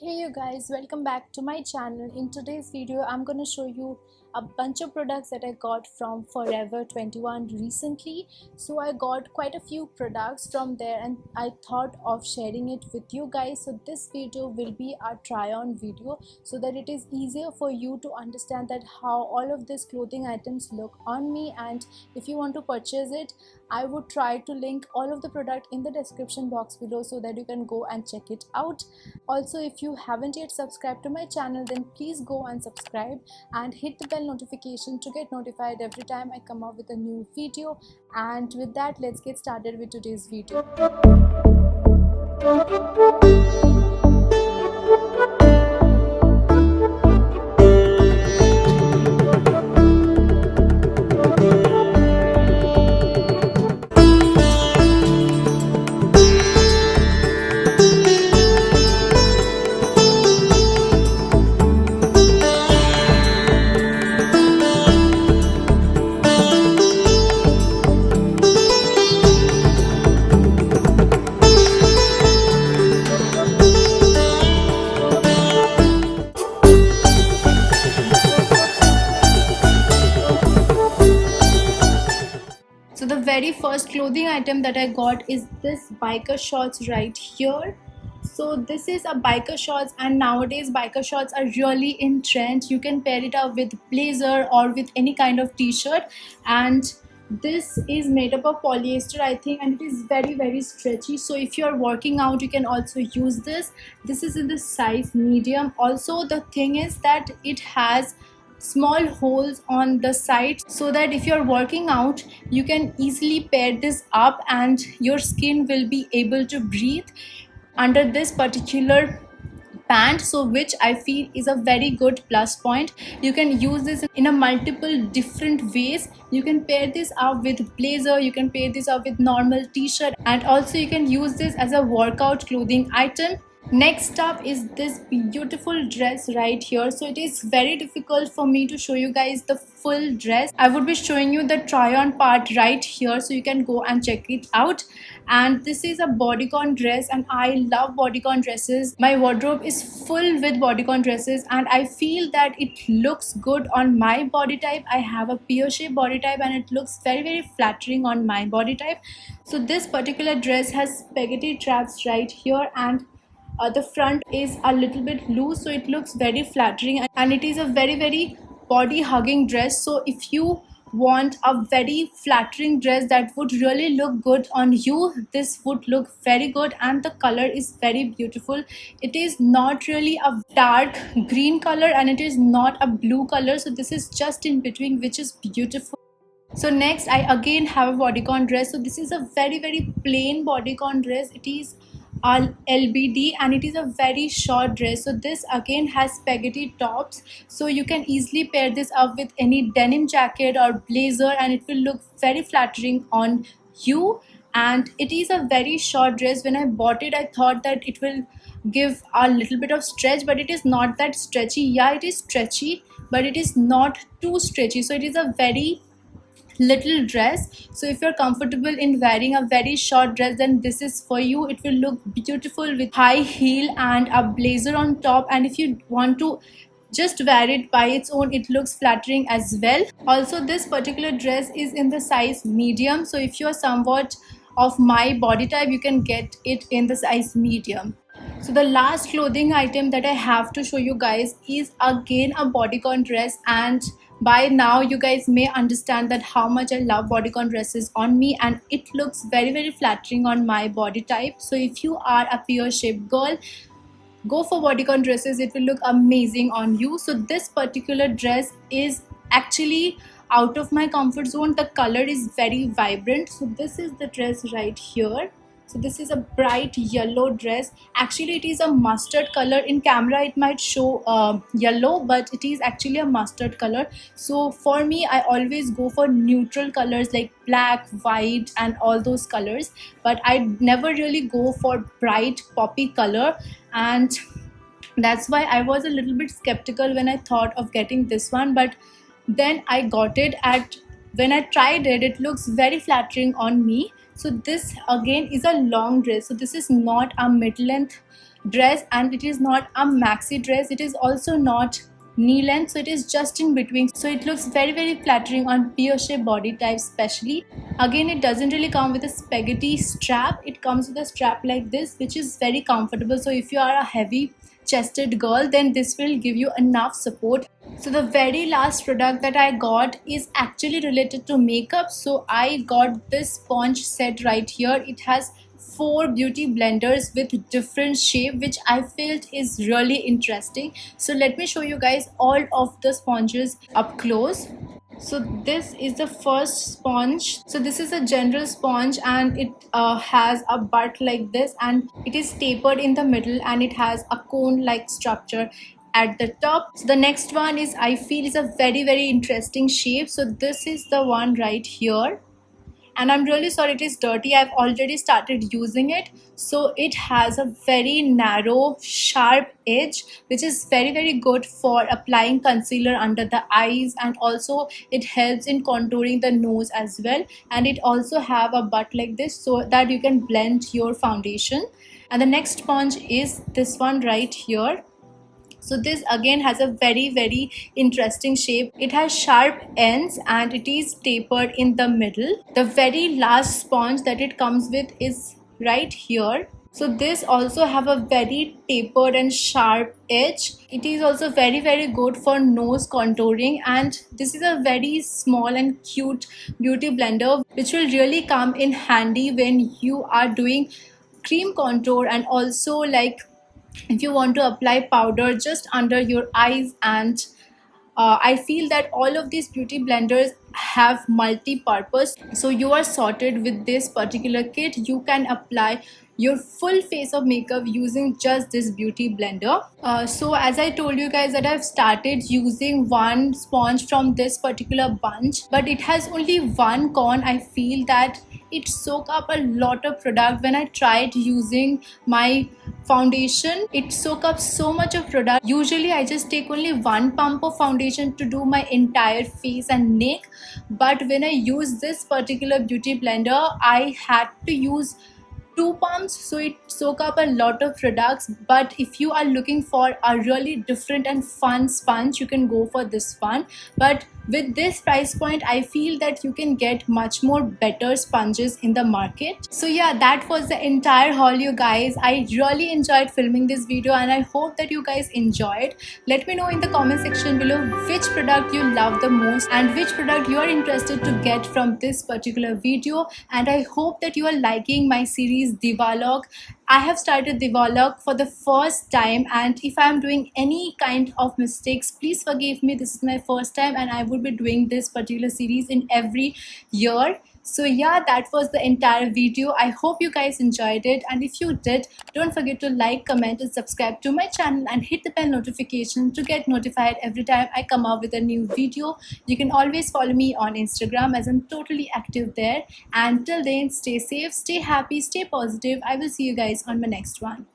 Hey you guys, welcome back to my channel. In today's video I'm going to show you a bunch of products that I got from Forever 21 recently. So I got quite a few products from there and I thought of sharing it with you guys. So this video will be a try on video so that it is easier for you to understand that how all of these clothing items look on me, and if you want to purchase it, I would try to link all of the product in the description box below so that you can go and check it out. Also, if you haven't yet subscribed to my channel, then please go and subscribe and hit the bell notification to get notified every time I come up with a new video. And with that, let's get started with today's video. So the very first clothing item that I got is this biker shorts right here. So this is a biker shorts, and nowadays biker shorts are really in trend. You can pair it up with blazer or with any kind of t-shirt, and this is made up of polyester, I think, and it is very stretchy. So if you are working out, you can also use this. This is in the size medium. Also, the thing is that it has small holes on the side so that if you're working out, you can easily pair this up and your skin will be able to breathe under this particular pant, so which I feel is a very good plus point. You can use this in a multiple different ways. You can pair this up with blazer, you can pair this up with normal t-shirt, and also you can use this as a workout clothing item. Next up is this beautiful dress right here. So it is very difficult for me to show you guys the full dress. I would be showing you the try on part right here, so you can go and check it out. And this is a bodycon dress, and I love bodycon dresses. My wardrobe is full with bodycon dresses, and I feel that it looks good on my body type. I have a pear shaped body type and it looks very flattering on my body type. So this particular dress has spaghetti straps right here, and the front is a little bit loose, so it looks very flattering, and it is a very body hugging dress. So if you want a very flattering dress that would really look good on you, this would look very good, and the color is very beautiful. It is not really a dark green color and it is not a blue color, so this is just in between, which is beautiful. So next, I again have a bodycon dress. So this is a very plain bodycon dress. It is LBD and it is a very short dress. So this again has spaghetti tops, so you can easily pair this up with any denim jacket or blazer and it will look very flattering on you. And it is a very short dress. When I bought it, I thought that it will give a little bit of stretch, but it is not that stretchy. Yeah, it is stretchy, but it is not too stretchy. So it is a very little dress. So if you're comfortable in wearing a very short dress, then this is for you. It will look beautiful with high heel and a blazer on top, and if you want to just wear it by its own, it looks flattering as well. Also, this particular dress is in the size medium, so if you're somewhat of my body type, you can get it in the size medium. So the last clothing item that I have to show you guys is again a bodycon dress, and by now you guys may understand that how much I love bodycon dresses on me, and it looks very flattering on my body type. So if you are a pear shaped girl, go for bodycon dresses. It will look amazing on you. So this particular dress is actually out of my comfort zone. The color is very vibrant. So this is the dress right here. So this is a bright yellow dress. Actually, it is a mustard color. In camera it might show yellow, but it is actually a mustard color. So for me, I always go for neutral colors like black, white and all those colors, but I never really go for bright poppy color, and that's why I was a little bit skeptical when I thought of getting this one. But then I got it. At when I tried it, it looks very flattering on me. So this again is a long dress. So this is not a mid-length dress, and it is not a maxi dress, it is also not knee length, so it is just in between, so it looks very flattering on pear shaped body type especially. Again, it doesn't really come with a spaghetti strap, it comes with a strap like this, which is very comfortable. So if you are a heavy chested girl, then this will give you enough support. So the very last product that I got is actually related to makeup. So I got this sponge set right here. It has 4 beauty blenders with different shape, which I felt is really interesting. So let me show you guys all of the sponges up close. So this is the first sponge. So this is a general sponge, and it has a butt like this, and it is tapered in the middle, and it has a cone like structure at the top. So the next one is, I feel, is a very interesting shape. So this is the one right here, and I'm really sorry it is dirty, I've already started using it. So it has a very narrow sharp edge, which is very good for applying concealer under the eyes, and also it helps in contouring the nose as well. And it also have a butt like this, so that you can blend your foundation. And the next sponge is this one right here. So this again has a very interesting shape. It has sharp ends and it is tapered in the middle. The very last sponge that it comes with is right here. So this also have a very tapered and sharp edge. It is also very good for nose contouring, and this is a very small and cute beauty blender, which will really come in handy when you are doing cream contour, and also like if you want to apply powder just under your eyes. And I feel that all of these beauty blenders have multi-purpose, so you are sorted with this particular kit. You can apply your full face of makeup using just this beauty blender. So as I told you guys that I've started using one sponge from this particular bunch, but it has only one con. I feel that it soak up a lot of product. When I tried using my foundation, it soak up so much of product. Usually I just take only one pump of foundation to do my entire face and neck, but when I use this particular beauty blender, I had to use 2 pumps, so it soak up a lot of products. But if you are looking for a really different and fun sponge, you can go for this one. But with this price point, I feel that you can get much more better sponges in the market. So yeah, that was the entire haul, you guys. I really enjoyed filming this video, and I hope that you guys enjoyed. Let me know in the comment section below which product you love the most and which product you are interested to get from this particular video. And I hope that you are liking my series Divalog. I have started Divalog for the first time, and if I am doing any kind of mistakes, please forgive me. This is my first time, and I would be doing this particular series in every year. So yeah, that was the entire video. I hope you guys enjoyed it, and if you did, don't forget to like, comment and subscribe to my channel, and hit the bell notification to get notified every time I come out with a new video. You can always follow me on Instagram, as I'm totally active there. And till then, stay safe, stay happy, stay positive. I will see you guys on my next one.